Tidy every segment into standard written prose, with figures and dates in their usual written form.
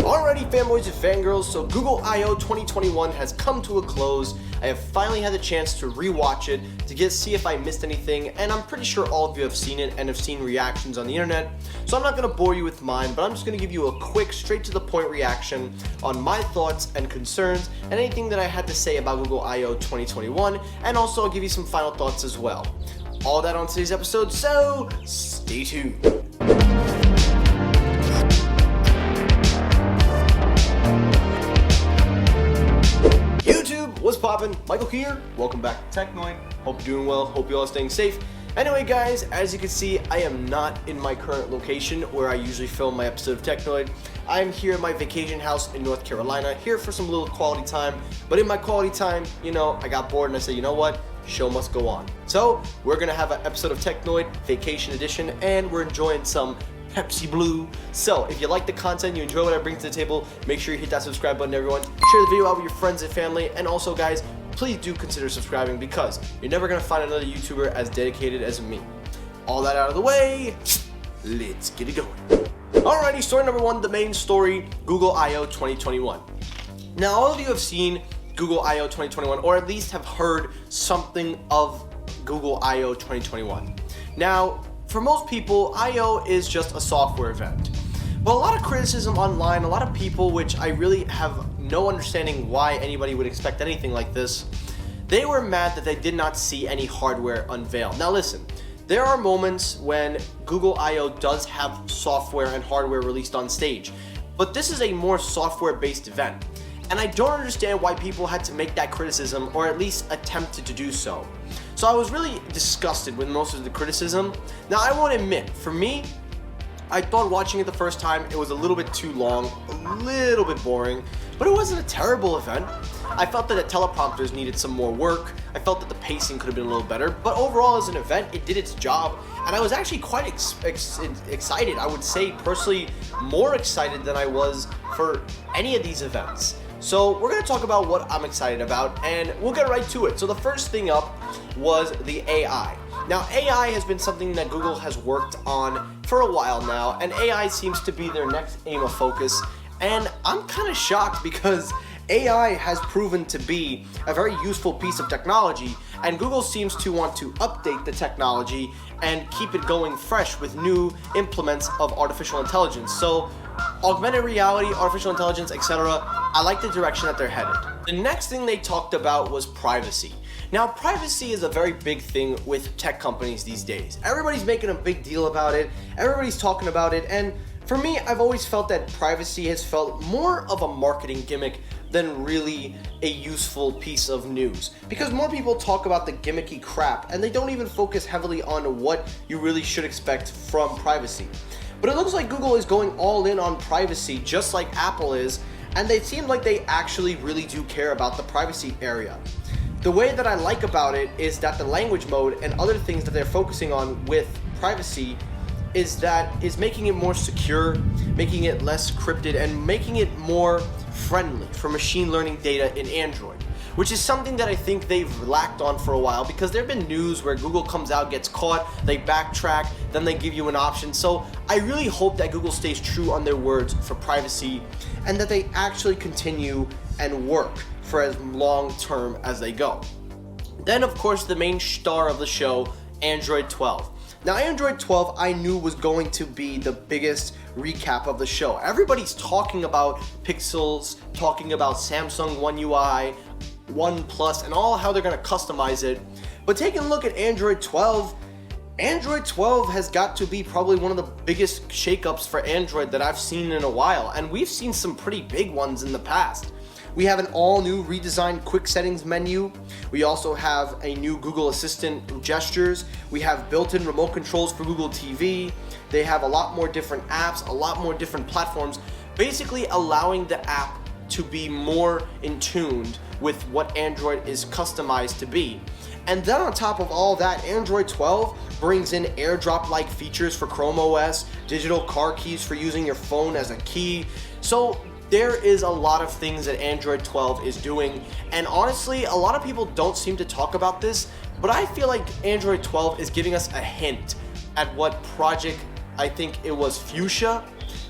Alrighty, fanboys and fangirls, so Google I/O 2021 has come to a close. I have finally had the chance to rewatch it to see if I missed anything, and I'm pretty sure all of you have seen it and have seen reactions on the internet, so I'm not going to bore you with mine, but I'm just going to give you a quick, straight to the point reaction on my thoughts and concerns and anything that I had to say about Google I/O 2021, and also I'll give you some final thoughts as well. All that on today's episode, so stay tuned. What's poppin'? Michael here. Welcome back to Technoid. Hope you're doing well. Hope you all are staying safe. Anyway, guys, as you can see, I am not in my current location where I usually film my episode of Technoid. I am here at my vacation house in North Carolina, here for some little quality time. But in my quality time, I got bored and I said, you know what? Show must go on. So we're gonna have an episode of Technoid Vacation Edition, and we're enjoying some Pepsi Blue. So if you like the content, you enjoy what I bring to the table, make sure you hit that subscribe button, everyone. Share the video out with your friends and family, and also, guys, please do consider subscribing because you're never gonna find another YouTuber as dedicated as me. All that out of the way, let's get it going. Alrighty, story number one, the main story, Google I/O 2021. Now, all of you have seen Google I/O 2021, or at least have heard something of Google I/O 2021. Now, for most people, I/O is just a software event. But a lot of criticism online, a lot of people, which I really have no understanding why anybody would expect anything like this, they were mad that they did not see any hardware unveiled. Now listen, there are moments when Google I/O does have software and hardware released on stage, but this is a more software-based event. And I don't understand why people had to make that criticism, or at least attempted to do so. So I was really disgusted with most of the criticism. Now, I won't admit, for me, I thought watching it the first time, it was a little bit too long, a little bit boring, but it wasn't a terrible event. I felt that the teleprompters needed some more work. I felt that the pacing could have been a little better, but overall as an event, it did its job, and I was actually quite excited. I would say, personally, more excited than I was for any of these events. So we're going to talk about what I'm excited about, and we'll get right to it. So the first thing up was the AI. Now, AI has been something that Google has worked on for a while now, and AI seems to be their next aim of focus, and I'm kind of shocked because AI has proven to be a very useful piece of technology, and Google seems to want to update the technology and keep it going fresh with new implements of artificial intelligence. So augmented reality, artificial intelligence, etc. I like the direction that they're headed. The next thing they talked about was privacy. Now, privacy is a very big thing with tech companies these days. Everybody's making a big deal about it. Everybody's talking about it. And for me, I've always felt that privacy has felt more of a marketing gimmick than really a useful piece of news. Because more people talk about the gimmicky crap and they don't even focus heavily on what you really should expect from privacy. But it looks like Google is going all in on privacy, just like Apple is, and they seem like they actually really do care about the privacy area. The way that I like about it is that the language mode and other things that they're focusing on with privacy is making it more secure, making it less crypted, and making it more friendly for machine learning data in Android, which is something that I think they've lacked on for a while, because there have been news where Google comes out, gets caught, they backtrack, then they give you an option. So I really hope that Google stays true on their words for privacy and that they actually continue and work for as long term as they go. Then, of course, the main star of the show, Android 12. Now, Android 12 I knew was going to be the biggest recap of the show. Everybody's talking about Pixels, talking about Samsung One UI, OnePlus, and all how they're going to customize it. But taking a look at Android 12, Android 12 has got to be probably one of the biggest shakeups for Android that I've seen in a while, and we've seen some pretty big ones in the past. We have an all-new redesigned quick settings menu. We also have a new Google Assistant gestures. We have built-in remote controls for Google TV. They have a lot more different apps, a lot more different platforms, basically allowing the app to be more in tune with what Android is customized to be. And then on top of all that, Android 12 brings in AirDrop-like features for Chrome OS, digital car keys for using your phone as a key. So there is a lot of things that Android 12 is doing, and honestly, a lot of people don't seem to talk about this, but I feel like Android 12 is giving us a hint at what project, I think it was Fuchsia,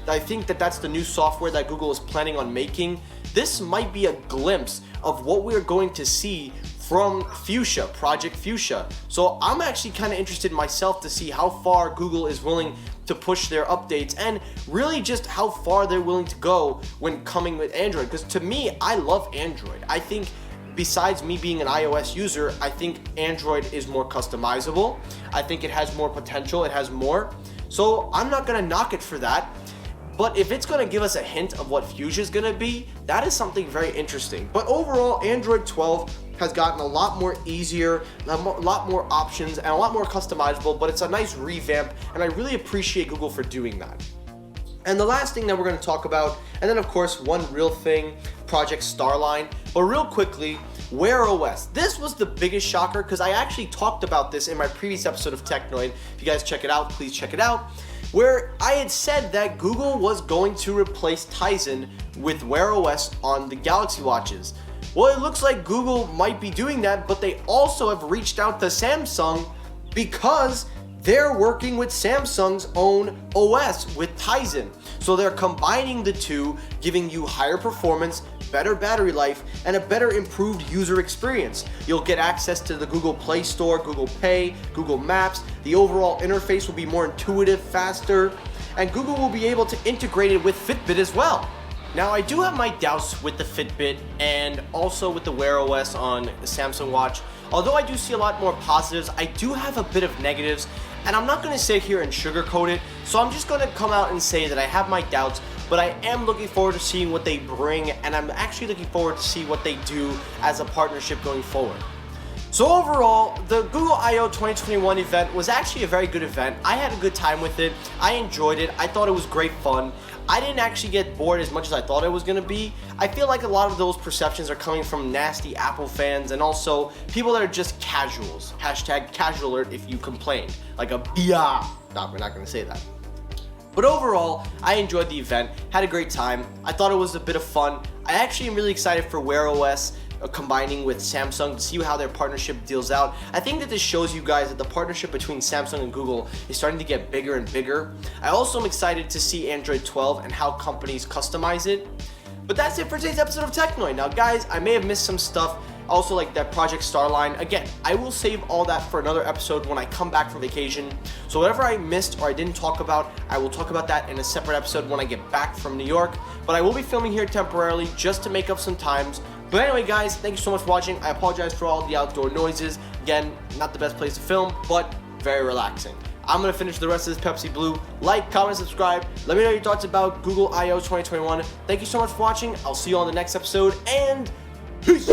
I think that that's the new software that Google is planning on making. This might be a glimpse of what we're going to see from Fuchsia, Project Fuchsia. So I'm actually kind of interested myself to see how far Google is willing to push their updates and really just how far they're willing to go when coming with Android. Because to me, I love Android. I think besides me being an iOS user, I think Android is more customizable. I think it has more potential, it has more. So I'm not gonna knock it for that. But if it's gonna give us a hint of what Fuchsia is gonna be, that is something very interesting. But overall, Android 12 has gotten a lot more easier, a lot more options, and a lot more customizable, but it's a nice revamp, and I really appreciate Google for doing that. And the last thing that we're gonna talk about, and then of course, one real thing, Project Starline. But real quickly, Wear OS. This was the biggest shocker because I actually talked about this in my previous episode of Technoid. If you guys check it out, please check it out. Where I had said that Google was going to replace Tizen with Wear OS on the Galaxy Watches. Well, it looks like Google might be doing that, but they also have reached out to Samsung because they're working with Samsung's own OS with Tizen. So they're combining the two, giving you higher performance, better battery life, and a better improved user experience. You'll get access to the Google Play Store, Google Pay, Google Maps. The overall interface will be more intuitive, faster, and Google will be able to integrate it with Fitbit as well. Now, I do have my doubts with the Fitbit and also with the Wear OS on the Samsung Watch. Although I do see a lot more positives, I do have a bit of negatives, and I'm not going to sit here and sugarcoat it, so I'm just going to come out and say that I have my doubts, but I am looking forward to seeing what they bring, and I'm actually looking forward to see what they do as a partnership going forward. So overall, the Google I/O 2021 event was actually a very good event. I had a good time with it. I enjoyed it. I thought it was great fun. I didn't actually get bored as much as I thought it was going to be. I feel like a lot of those perceptions are coming from nasty Apple fans and also people that are just casuals. Hashtag casual alert if you complain. Like a BIA. No, we're not going to say that. But overall, I enjoyed the event, had a great time. I thought it was a bit of fun. I actually am really excited for Wear OS combining with Samsung to see how their partnership deals out. I think that this shows you guys that the partnership between Samsung and Google is starting to get bigger and bigger. I also am excited to see Android 12 and how companies customize it. But that's it for today's episode of Technoid. Now guys, I may have missed some stuff. Also like that Project Starline. Again, I will save all that for another episode when I come back from vacation. So whatever I missed or I didn't talk about, I will talk about that in a separate episode when I get back from New York. But I will be filming here temporarily just to make up some times. But anyway guys, thank you so much for watching. I apologize for all the outdoor noises. Again, not the best place to film, but very relaxing. I'm going to finish the rest of this Pepsi Blue. Like, comment, subscribe. Let me know your thoughts about Google I/O 2021. Thank you so much for watching. I'll see you on the next episode, and peace!